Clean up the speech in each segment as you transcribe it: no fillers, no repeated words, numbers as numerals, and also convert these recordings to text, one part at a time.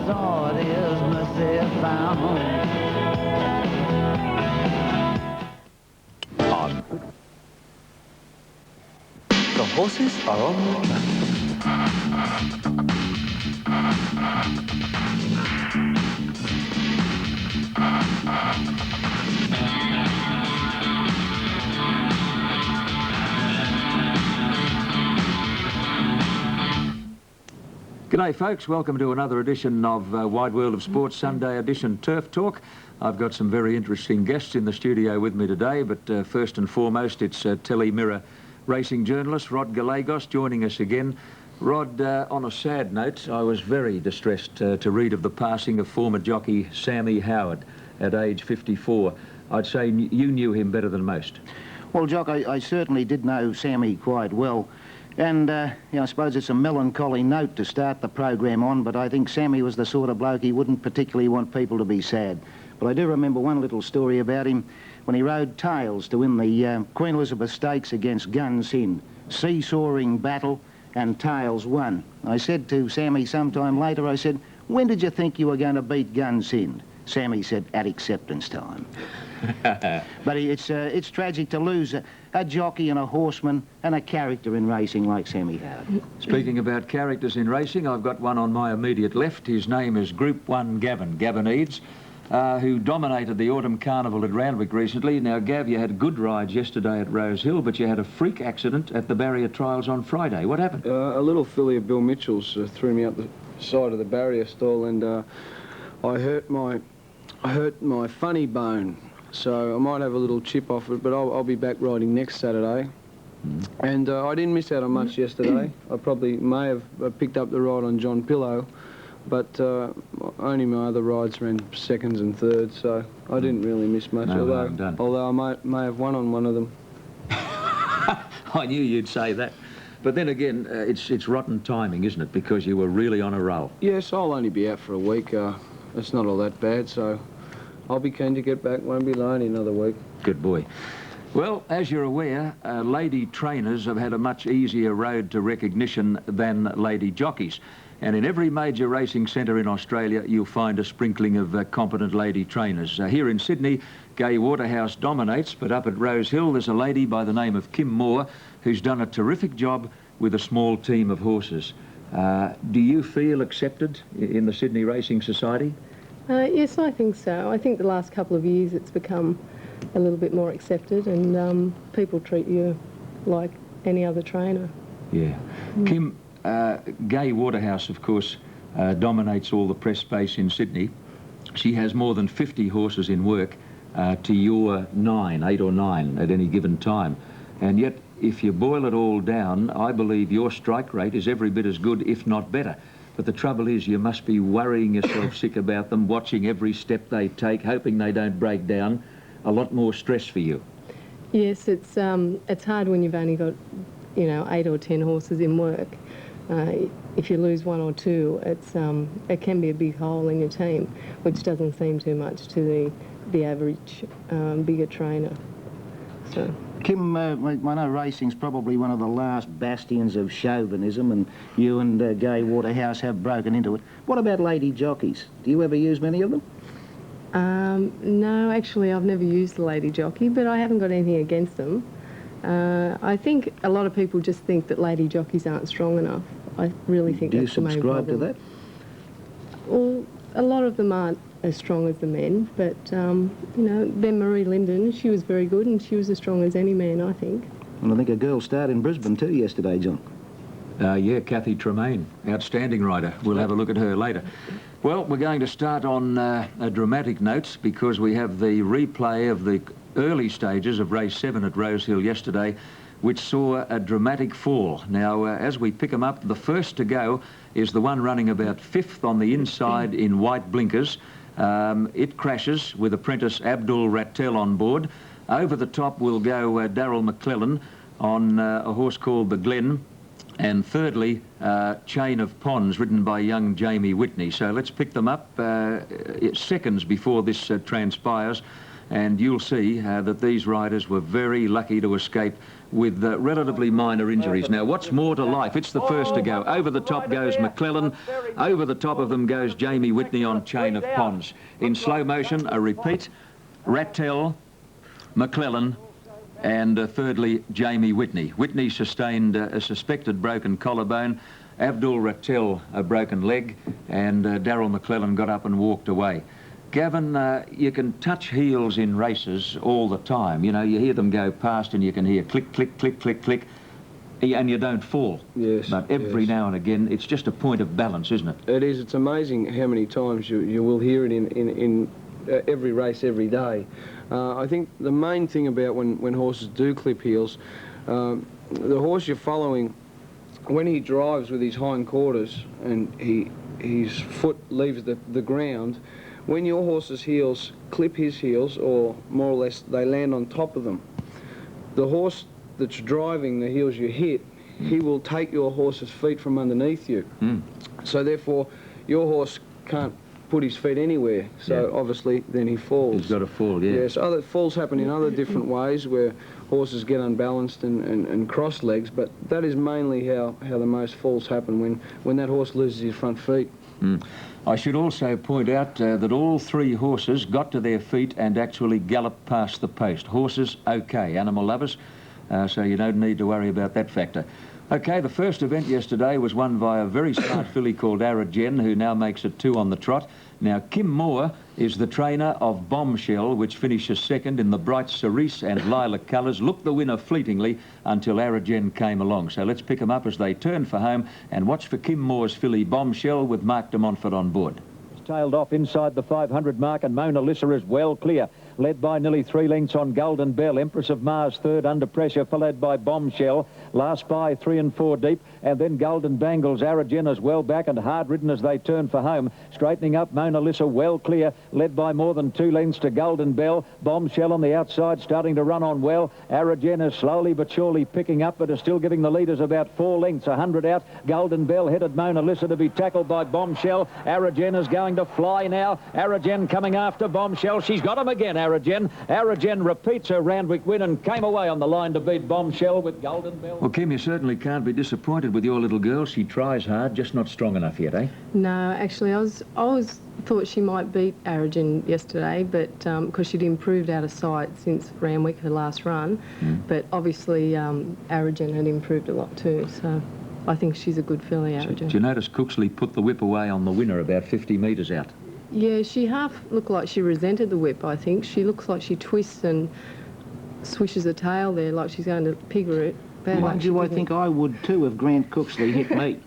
thought his mercy found. On. The horses are on the track. G'day folks, welcome to another edition of Wide World of Sports Sunday edition Turf Talk. I've got some very interesting guests in the studio with me today, but first and foremost it's Telemirror racing journalist Rod Gallegos joining us again. Rod, on a sad note, I was very distressed to read of the passing of former jockey Sammy Howard at age 54. I'd say you knew him better than most. Well, Jock, I certainly did know Sammy quite well. And, I suppose it's a melancholy note to start the program on, but I think Sammy was the sort of bloke he wouldn't particularly want people to be sad. But I do remember one little story about him when he rode tails to win the Queen Elizabeth Stakes against Guns Inn. Seesawing battle, and tails won. I said to Sammy sometime later, I said, when did you think you were going to beat Guns Inn? Sammy said, at acceptance time. But it's tragic to lose a jockey and a horseman and a character in racing like Sammy Howard. Speaking about characters in racing, I've got one on my immediate left. His name is Group 1 Gavin Eads, who dominated the Autumn Carnival at Randwick recently. Now, Gav, you had good rides yesterday at Rose Hill, but you had a freak accident at the barrier trials on Friday. What happened? A little filly of Bill Mitchell's threw me up the side of the barrier stall, and I hurt my funny bone. So I might have a little chip off it, but I'll be back riding next Saturday. And I didn't miss out on much yesterday. I probably may have picked up the ride on John Pillow, but only my other rides ran seconds and thirds, so I didn't really miss much, although I may have won on one of them. I knew you'd say that. But then again, it's rotten timing, isn't it? Because you were really on a roll. Yes, I'll only be out for a week. It's not all that bad, so I'll be keen to get back. Won't be lonely another week. Good boy. Well, as you're aware, lady trainers have had a much easier road to recognition than lady jockeys. And in every major racing centre in Australia, you'll find a sprinkling of competent lady trainers. Here in Sydney, Gai Waterhouse dominates, but up at Rose Hill, there's a lady by the name of Kim Moore who's done a terrific job with a small team of horses. Do you feel accepted in the Sydney Racing Society? Yes, I think so. I think the last couple of years it's become a little bit more accepted, and people treat you like any other trainer. Yeah. Kim, Gai Waterhouse, of course, dominates all the press space in Sydney. She has more than 50 horses in work to your 8 or 9 at any given time. And yet, if you boil it all down, I believe your strike rate is every bit as good, if not better. But the trouble is, you must be worrying yourself sick about them, watching every step they take, hoping they don't break down. A lot more stress for you. Yes, it's hard when you've only got, 8 or 10 horses in work. If you lose 1 or 2, it can be a big hole in your team, which doesn't seem too much to the average bigger trainer. So. Kim, I know racing's probably one of the last bastions of chauvinism, and you and Gai Waterhouse have broken into it. What about lady jockeys? Do you ever use many of them? No, actually I've never used the lady jockey, but I haven't got anything against them. I think a lot of people just think that lady jockeys aren't strong enough. I really think that's the main problem. Do you subscribe to that? Well, a lot of them aren't as strong as the men, but, then Marie Linden, she was very good, and she was as strong as any man, I think. And I think a girl starred in Brisbane too yesterday, John. Yeah, Kathy Tremaine, outstanding rider. We'll have a look at her later. Well, we're going to start on a dramatic note because we have the replay of the early stages of race 7 at Rose Hill yesterday, which saw a dramatic fall. Now, as we pick them up, the first to go is the one running about 5th on the inside in white blinkers. It crashes with apprentice Abdul Rattel on board. Over the top will go Darryl McClellan on a horse called the Glen. And thirdly, Chain of Ponds, ridden by young Jamie Whitney. So let's pick them up seconds before this transpires. and you'll see that these riders were very lucky to escape with relatively minor injuries. Now, what's more to life? It's the first to go. Over the top goes McClellan. Over the top of them goes Jamie Whitney on Chain of Ponds. In slow motion, a repeat, Rattel, McClellan, and thirdly, Jamie Whitney. Whitney sustained a suspected broken collarbone, Abdul Rattel a broken leg, and Darryl McClellan got up and walked away. Gavin, you can touch heels in races all the time. You know, you hear them go past and you can hear click, click, click, click, click, and you don't fall. Yes. But every now and again, it's just a point of balance, isn't it? It is. It's amazing how many times you will hear it in every race every day. I think the main thing about when horses do clip heels, the horse you're following, when he drives with his hind quarters and his foot leaves the ground, when your horse's heels clip his heels, or more or less they land on top of them, the horse that's driving the heels you hit, he will take your horse's feet from underneath you. So therefore, your horse can't put his feet anywhere. So obviously, then he falls. He's got to fall, yeah. Yes, other falls happen in other different ways where horses get unbalanced and cross legs, but that is mainly how the most falls happen, when that horse loses his front feet. I should also point out that all three horses got to their feet and actually galloped past the post. Horses, okay, animal lovers, so you don't need to worry about that factor. Okay, the first event yesterday was won by a very smart filly called Arajen, who now makes it 2 on the trot. Now, Kim Moore is the trainer of Bombshell, which finishes second in the bright cerise and lilac colours. Looked the winner fleetingly until Arajen came along. So let's pick them up as they turn for home and watch for Kim Moore's filly Bombshell with Mark de Montfort on board. Tailed off inside the 500 mark, and Mona Lisa is well clear, led by nearly 3 lengths on Golden Bell. Empress of Mars third under pressure, followed by Bombshell. Last by 3 and 4 deep, and then Golden Bangles. Arajen is well back and hard ridden as they turn for home. Straightening up, Mona Lisa well clear, led by more than 2 lengths to Golden Bell. Bombshell on the outside starting to run on well. Arajen is slowly but surely picking up, but is still giving the leaders about 4 lengths. 100 out. Golden Bell headed Mona Lisa to be tackled by Bombshell. Arajen is going to fly now. Arajen coming after Bombshell. She's got him again, Arajen. Arajen repeats her Randwick win and came away on the line to beat Bombshell with Golden Bell. Well, Kim, you certainly can't be disappointed with your little girl. She tries hard, just not strong enough yet, eh? No, actually, I always thought she might beat Arajen yesterday, but because she'd improved out of sight since Randwick, her last run. But obviously, Arajen had improved a lot too, so I think she's a good filly, Arajen. Did you notice Cooksley put the whip away on the winner about 50 metres out? Yeah, she half looked like she resented the whip, I think. She looks like she twists and swishes her tail there like she's going to pigger it. Mind you, I think I would too if Grant Cooksley hit me.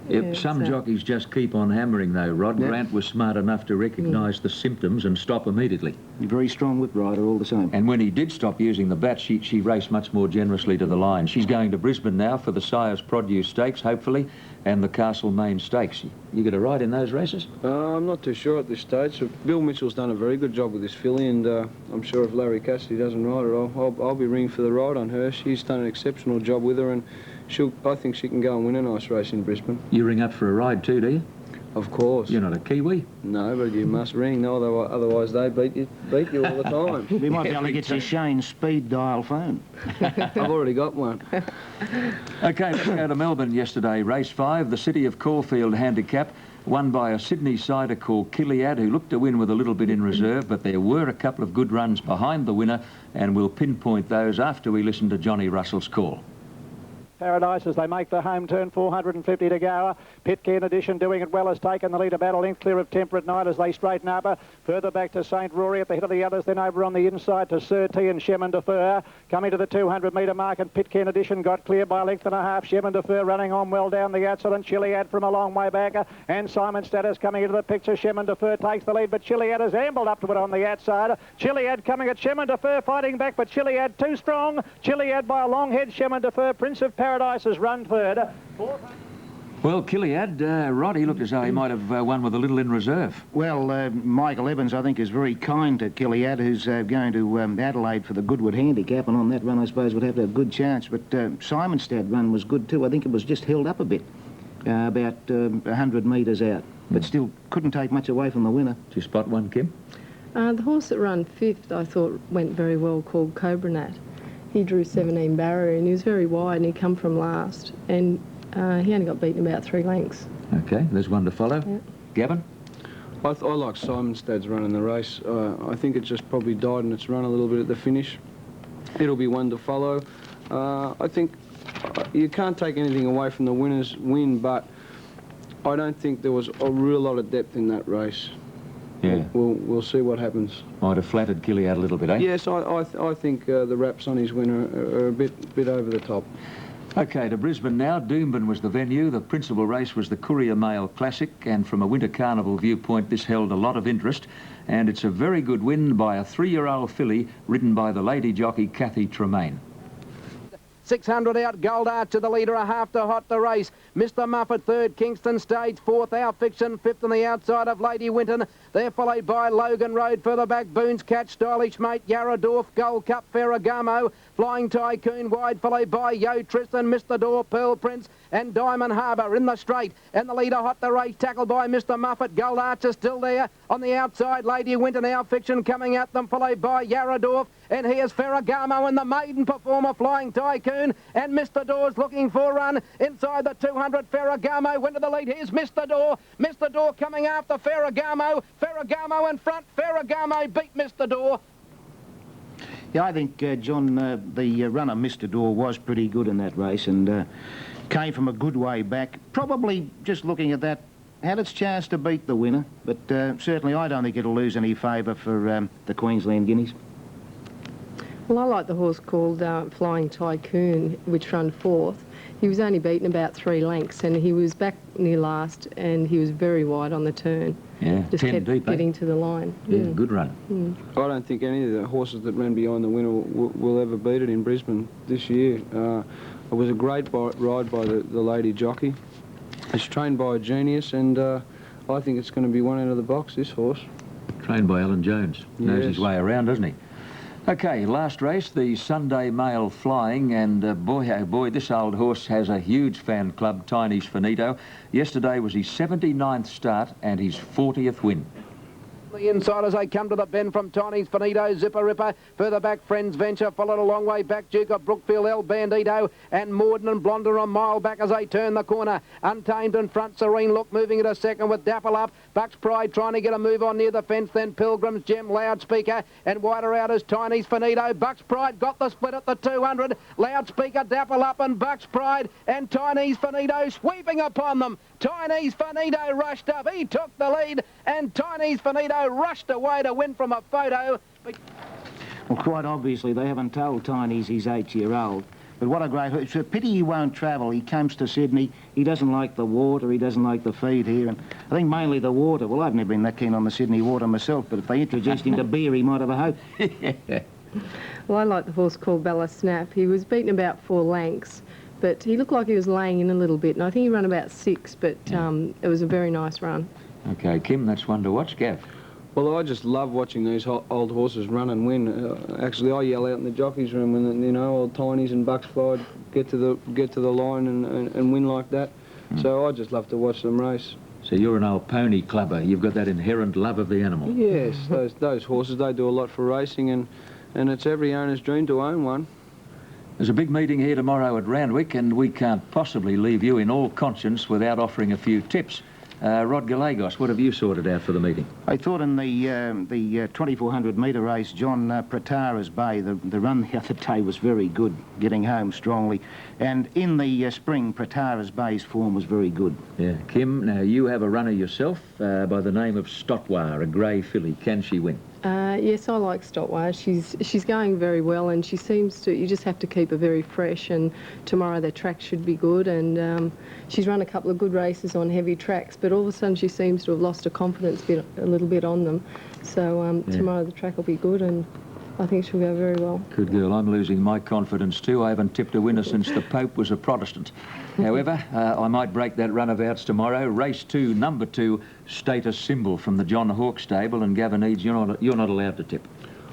Yep, some jockeys just keep on hammering though, Rod. Yep. Grant was smart enough to recognise the symptoms and stop immediately. You're a very strong whip rider all the same. And when he did stop using the bat, she raced much more generously to the line. She's going to Brisbane now for the Sire's Produce Stakes, hopefully, and the Castlemaine Stakes. You get a ride in those races? I'm not too sure at this stage. So Bill Mitchell's done a very good job with this filly, and I'm sure if Larry Cassidy doesn't ride her, I'll be ringing for the ride on her. She's done an exceptional job with her, and I think she can go and win a nice race in Brisbane. You ring up for a ride too, do you? Of course. You're not a Kiwi? No, but you must ring. No, otherwise they beat you all the time. We might be able to get you Shane's speed dial phone. I've already got one. OK, let's go to Melbourne yesterday. Race 5, the City of Caulfield Handicap, won by a Sydney sider called Kiliad, who looked to win with a little bit in reserve, but there were a couple of good runs behind the winner, and we'll pinpoint those after we listen to Johnny Russell's call. Paradise as they make the home turn, 450 to go. Pitcairn Edition doing it well, has taken the lead about a length clear of Temperate Night as they straighten up. Further back to St Rory at the head of the others, then over on the inside to Sir T and Shemin Defer. Coming to the 200 metre mark, and Pitcairn Edition got clear by a length and a half. Shemin Defer running on well down the outside, and Chiliad from a long way back. And Simon Status coming into the picture. Shemin Defer takes the lead, but Chiliad has ambled up to it on the outside. Chiliad coming at Shemin Defer, fighting back, but Chiliad too strong. Chiliad by a long head. Shemin Defer, Prince of Paradise, has run third. Well, Kiliad, Rod, he looked as though he might have won with a little in reserve. Well, Michael Evans, I think, is very kind to Kiliad, who's going to Adelaide for the Goodwood Handicap, and on that run, I suppose, would have to have a good chance. But Simonstad run was good too. I think it was just held up a bit, about 100 metres out, but still couldn't take much away from the winner. Did you spot one, Kim? The horse that ran 5th, I thought, went very well, called Cobra Nat. He drew 17 barrier and he was very wide and he come from last. And he only got beaten about 3 lengths. Okay, there's one to follow. Yeah. Gavin? I like Simonstad's running the race. I think it's just probably died in its run a little bit at the finish. It'll be one to follow. I think you can't take anything away from the winner's win, but I don't think there was a real lot of depth in that race. Yeah. We'll see what happens. Might have flattered Killy out a little bit, eh? Yes, I think the raps on his winner are a bit over the top. Okay, to Brisbane now. Doomben was the venue. The principal race was the Courier Mail Classic, and from a Winter Carnival viewpoint, this held a lot of interest. And it's a very good win by a 3-year-old filly ridden by the lady jockey Kathy Tremaine. 600 out, Gold Arch to the leader, a half to hot the race. Mr. Muffet third, Kingston Stage fourth, Our Fiction fifth on the outside of Lady Winton. They're followed by Logan Road, further back Boone's Catch, Stylish Mate, Yarradorf, Gold Cup, Ferragamo, Flying Tycoon wide, followed by Yo Tristan, Mr. Door, Pearl Prince and Diamond Harbour in the straight. And the leader hot the race, tackled by Mr. Muffet. Gold Archer still there on the outside. Lady Winton, Our Fiction coming at them, followed by Yarradorf. And here's Ferragamo and the maiden performer, Flying Tycoon. And Mr. Door's looking for a run inside the 200. Ferragamo went to the lead. Here's Mr. Door. Mr. Door coming after Ferragamo. Ferragamo in front. Ferragamo beat Mr. Door. Yeah, I think, John, the runner, Mr. Door, was pretty good in that race and came from a good way back. Probably, just looking at that, had its chance to beat the winner, but certainly I don't think it'll lose any favour for the Queensland Guineas. Well, I like the horse called Flying Tycoon, which ran 4th. He was only beaten about 3 lengths and he was back near last and he was very wide on the turn. Yeah, just 10 kept deep, getting to the line. Yeah, good run. I don't think any of the horses that ran behind the winner will ever beat it in Brisbane this year. It was a great ride by the lady jockey. It's trained by a genius, and I think it's going to be one out of the box, this horse. Trained by Alan Jones. Knows his way around, doesn't he? Okay, last race, the Sunday Mail Flying, and boy, oh boy, this old horse has a huge fan club, Tiny's Finito. Yesterday was his 79th start and his 40th win. The inside as they come to the bend from Tiny's Finito, Zipper Ripper, further back Friends Venture, followed a long way back Duke of Brookfield, El Bandito and Morden and Blonder a mile back as they turn the corner. Untamed in front, Serene Look moving at a second with Dapple up. Bucks Pride trying to get a move on near the fence, then Pilgrim's Gem, Loudspeaker and wider out as Tiny's Finito. Bucks Pride got the split at the 200. Loudspeaker, Dapple up and Bucks Pride and Tiny's Finito sweeping upon them. Tiny's Finito rushed up, he took the lead and Tiny's Finito rushed away to win from a photo. Well, quite obviously, they haven't told Tiny's he's 8-year-old. But what a great... It's a pity he won't travel. He comes to Sydney. He doesn't like the water. He doesn't like the feed here. And I think mainly the water. Well, I've never been that keen on the Sydney water myself, but if they introduced him to beer, he might have a hope. Well, I like the horse called Bella Snap. He was beaten about 4 lengths, but he looked like he was laying in a little bit, and I think he ran about 6, but it was a very nice run. Okay, Kim, that's one to watch. Gav? Well, I just love watching these old horses run and win. Actually, I yell out in the jockeys' room when, you know, old Tiny's and Bucks Pride get to the line and win like that. So I just love to watch them race. So you're an old pony clubber. You've got that inherent love of the animal. Yes, those horses, they do a lot for racing, and it's every owner's dream to own one. There's a big meeting here tomorrow at Randwick, and we can't possibly leave you in all conscience without offering a few tips. Rod Gallegos, what have you sorted out for the meeting? I thought in the 2400 metre race, John, Pratara's Bay, the run the other day was very good, getting home strongly. And in the spring, Pratara's Bay's form was very good. Yeah. Kim, now you have a runner yourself by the name of Stotwar, a grey filly. Can she win? Yes, I like Stotwar. She's going very well, and she seems to. You just have to keep her very fresh. And tomorrow the track should be good. And she's run a couple of good races on heavy tracks, but all of a sudden she seems to have lost her confidence a little bit on them. So tomorrow the track will be good, and I think she'll go very well. Good girl. I'm losing my confidence too. I haven't tipped a winner since the Pope was a Protestant. However, I might break that run of outs tomorrow. Race 2, number 2, Status Symbol from the John Hawke stable, and Gavin Eads, you're not allowed to tip.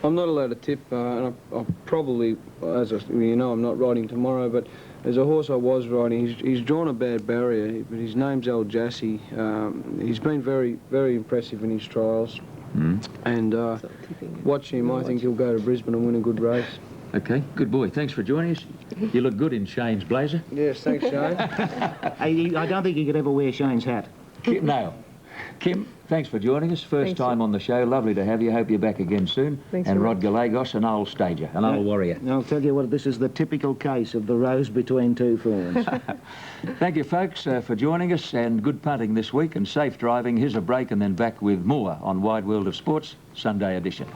I'm not allowed to tip, and I probably, you know, I'm not riding tomorrow, but there's a horse I was riding. He's drawn a bad barrier, but his name's El Jassy. He's been very, very impressive in his trials. And watch him. I think he'll go to Brisbane and win a good race. Okay, good boy. Thanks for joining us. You look good in Shane's blazer. Yes, thanks, Shane. I don't think he could ever wear Shane's hat. No. Kim, thanks for joining us. First Thanks, time on the show. Lovely to have you. Hope you're back again soon. Thanks and very Rod Gallegos, an old stager, an old warrior. I'll tell you what, this is the typical case of the rose between two thorns. Thank you, folks, for joining us, and good punting this week and safe driving. Here's a break and then back with more on Wide World of Sports, Sunday edition.